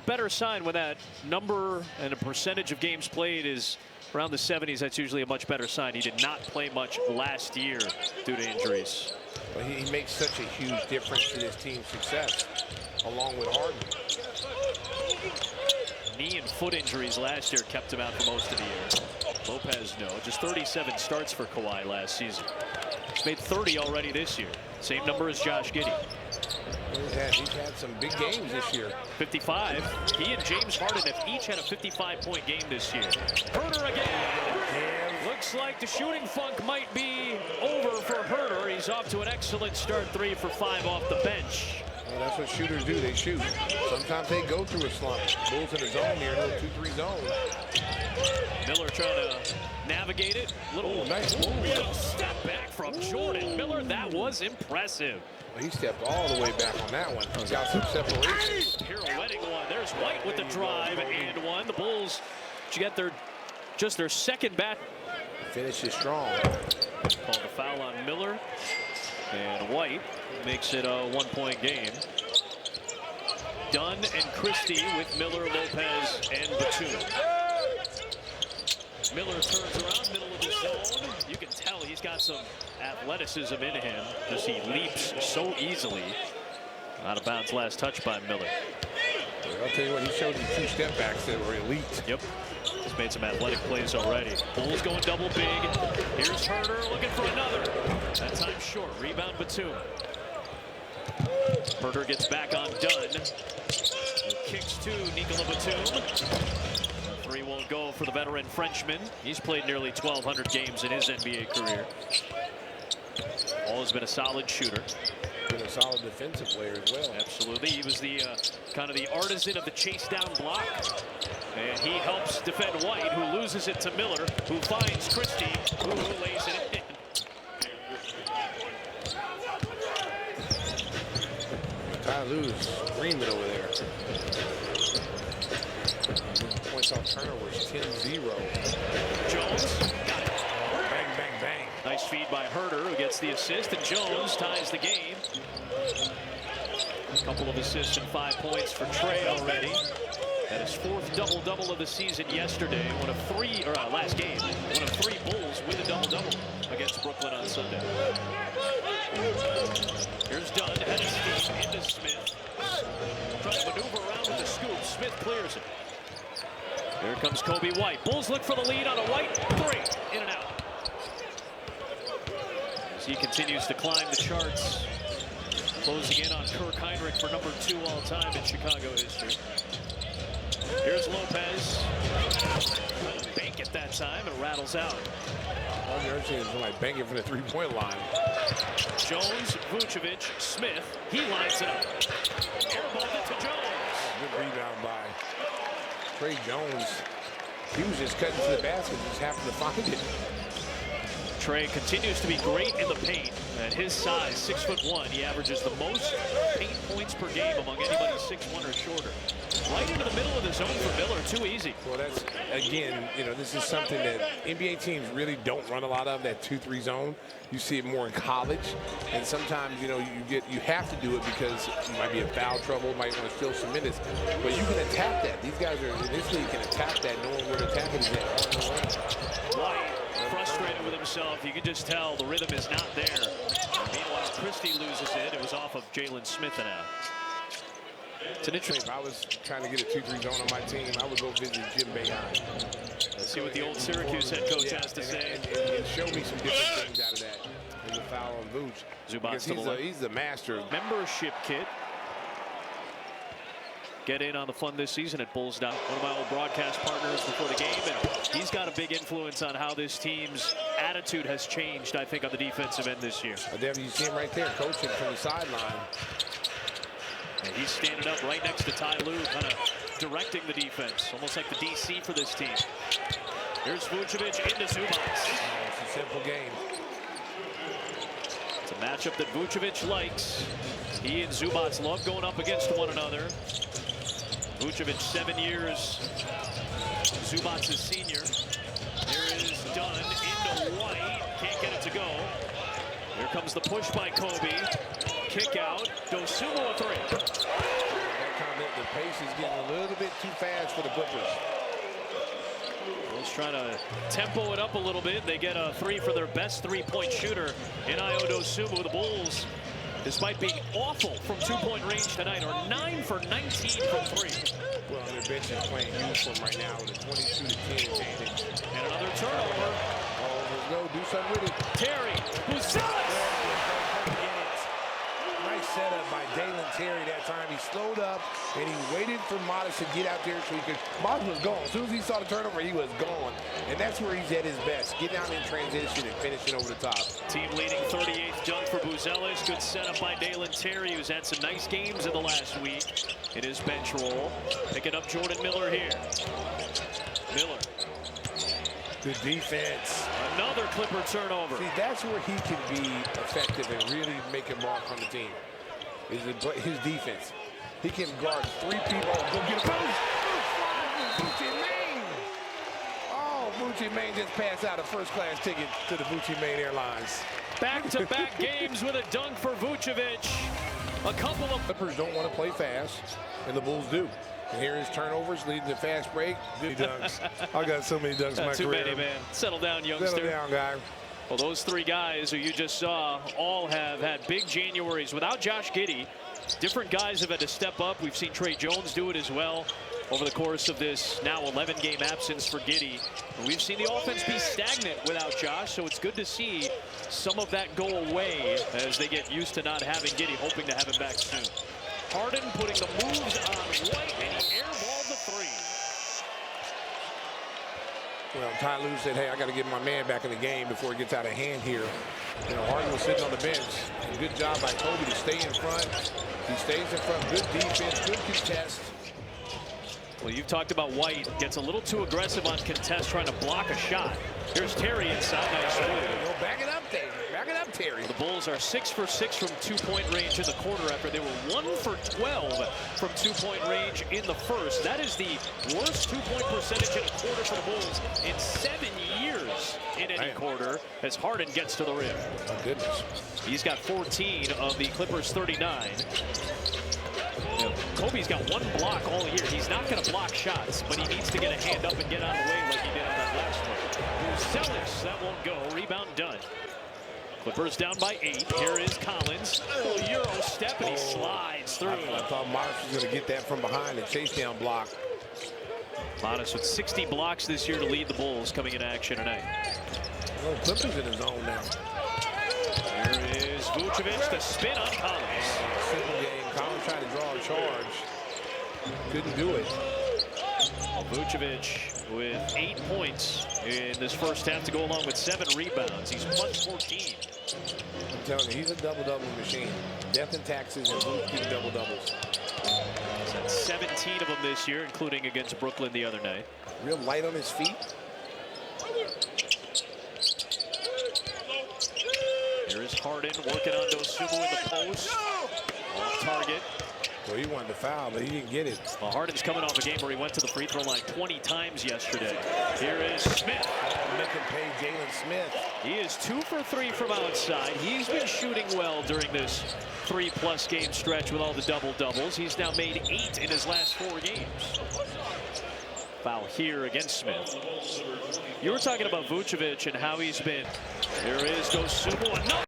better sign when that number and a percentage of games played is around the 70s. That's usually a much better sign. He did not play much last year due to injuries. Well, he makes such a huge difference to this team's success, along with Harden. Knee and foot injuries last year kept him out for most of the year. Lopez, no. Just 37 starts for Kawhi last season. He's made 30 already this year. Same number as Josh Giddey. He's had some big games this year. 55. He and James Harden have each had a 55-point game this year. Herter again. Looks like the shooting funk might be over for Herter. He's off to an excellent start, 3 for 5 off the bench. Well, that's what shooters do. They shoot. Sometimes they go through a slump. Bulls in the zone here, a little 2-3 zone. Miller trying to navigate it. Little step back from Jordan Miller. That was impressive. Well, he stepped all the way back on that one. He's got some separation. Pirouetting one. There's White with the drive and one. The Bulls get just their second bat. Finishes strong. Called a foul on Miller. And White makes it a 1-point game. Dunn and Christie with Miller, Lopez, and Batum. Miller turns around, middle of the zone. You can tell he's got some athleticism in him as he leaps so easily. Out of bounds last touch by Miller. I'll tell you what, he showed you 2 step backs that were elite. Yep. He's made some athletic plays already. Bulls going double big. Here's Herter looking for another. That time short. Rebound Batum. Herter gets back on Dunn. Kicks to Nikola Batum. 3 won't go for the veteran Frenchman. He's played nearly 1,200 games in his NBA career. Always been a solid shooter. Been a solid defensive player as well. Absolutely. He was the kind of the artisan of the chase down block. And he helps defend White, who loses it to Miller, who finds Christie, who lays it in. Ty Lue's screaming over there. Points off turnovers, 10-0. Jones got it. Bang, bang, bang. Nice feed by Herter, who gets the assist, and Jones ties the game. A couple of assists and 5 points for Trey already. Had his 4th double-double of the season yesterday. One of 3, or last game, one of 3 Bulls with a double-double against Brooklyn on Sunday. Here's Dunn, head of steam into Smith. Trying to maneuver around with the scoop. Smith clears it. Here comes Kobe White. Bulls look for the lead on a White 3. In and out. As he continues to climb the charts. Closing in on Kirk Heinrich for number 2 all-time in Chicago history. Here's Lopez. Bank it that time and rattles out. All the other teams are like banking from the 3-point line. Jones, Vucevic, Smith. He lines it up. Airballed it to Jones. Good rebound by Trey Jones. He was just cutting to the basket, just happened to find it. Trey continues to be great in the paint. At his size, 6'1", he averages the most paint points per game among anybody 6'1" or shorter. Right into the middle of the zone for Miller, too easy. Well, that's, again, this is something that NBA teams really don't run a lot of, that 2-3 zone. You see it more in college, and sometimes, you have to do it because you might be in foul trouble, might want to steal some minutes, but you can attack that. These guys are, in this league, can attack that knowing where to attack it is at. White, frustrated with himself. You can just tell the rhythm is not there. Meanwhile, Christie loses it. It was off of Jalen Smith and out. It's an interesting. If I was trying to get a 2-3 zone on my team, I would go visit nbahighlights. Let's see what the old Syracuse head coach has to say. And show me some different things out of that. There's a foul on Vooch. Zubac to the left. He's the master. Membership kit. Get in on the fun this season at Bulls. One of my old broadcast partners before the game, and he's got a big influence on how this team's attitude has changed, I think, on the defensive end this year. You see him right there coaching from the sideline. And he's standing up right next to Ty Lue, kind of directing the defense, almost like the DC for this team. Here's Vucevic into Zubac. It's a simple game. It's a matchup that Vucevic likes. He and Zubac love going up against one another. Vucevic 7 years. Zubac is senior. Here is Dunn into White. Can't get it to go. Here comes the push by Kobe. Kick out. Dosunmu a 3. the pace is getting a little bit too fast for the Clippers. Bulls trying to tempo it up a little bit. They get a 3 for their best three-point shooter in Dosunmu. The Bulls, despite being awful from two-point range tonight, are 9 for 19 from 3. Well, their bench is playing huge for them right now with a 22-10 advantage. And another turnover. Oh, let's go. Do something with it. Terry, who's Nice setup by Dalen Terry that time. He slowed up and he waited for Modest to get out there so he could. Modest was gone. As soon as he saw the turnover, he was gone. And that's where he's at his best. Get down in transition and finishing over the top. Team leading 38th dunk for Buzelis. Good setup by Dalen Terry, who's had some nice games in the last week in his bench role. Picking up Jordan Miller here. Miller. Good defense. Another Clipper turnover. See, that's where he can be effective and really make a mark on the team. Is his defense. He can guard 3 people. Go get a post. Bucci Maine. Oh, Bucci Maine just passed out a first-class ticket to the Bucci Maine Airlines. Back-to-back games with a dunk for Vucevic. A couple of Clippers don't want to play fast, and the Bulls do. And here is turnovers leading to fast break. Good dunks. I got so many dunks in my too career. many, man. Settle down, youngster. Settle down, guy. Well, those 3 guys who you just saw all have had big Januaries. Without Josh Giddey, different guys have had to step up. We've seen Trey Jones do it as well over the course of this now 11-game absence for Giddey. And we've seen the offense be stagnant without Josh, so it's good to see some of that go away as they get used to not having Giddey, hoping to have him back soon. Harden putting the moves on White, and he airballed the 3. Well, Ty Lue said, hey, I got to get my man back in the game before it gets out of hand here. You know, Harden was sitting on the bench. And good job by Kobe to stay in front. He stays in front. Good defense, good contest. Well, you've talked about White. Gets a little too aggressive on contest, trying to block a shot. Here's Terry inside. Nice move. Back it up, Terry. Back it up, Terry. The Bulls are 6 for 6 from two-point range in the quarter after they were 1 for 12 from two-point range in the first. That is the worst two-point percentage in a quarter for the Bulls in 7 years in any quarter as Harden gets to the rim. My goodness. He's got 14 of the Clippers' 39. You know, Kobe's got 1 block all year. He's not going to block shots, but he needs to get a hand up and get out of the way like he did on that last one. Buzelis, that won't go. Rebound done. Clippers down by 8. Here is Collins. A Euro step, and he slides through. I thought Modest was going to get that from behind, a chase down block. Modest with 60 blocks this year to lead the Bulls coming into action tonight. Well, Clippers in his zone now. Here is Vucevic, the spin on Collins. Simple game. Collins tried to draw a charge. Couldn't do it. Vucevic with 8 points in this first half to go along with 7 rebounds. He's plus 14. I'm telling you, he's a double-double machine. Death and taxes and Vucevic getting double-doubles. He's had 17 of them this year, including against Brooklyn the other night. Real light on his feet. Here is Harden working on Dosunmu in the post. Off target. Well, he wanted to foul, but he didn't get it. Well, Harden's coming off a game where he went to the free throw line 20 times yesterday. Here is Smith. Make him pay Jalen Smith. He is 2 for 3 from outside. He's been shooting well during this 3+ game stretch with all the double-doubles. He's now made 8 in his last 4 games. Foul here against Smith. You were talking about Vucevic and how he's been. Here is Dosunmu. Another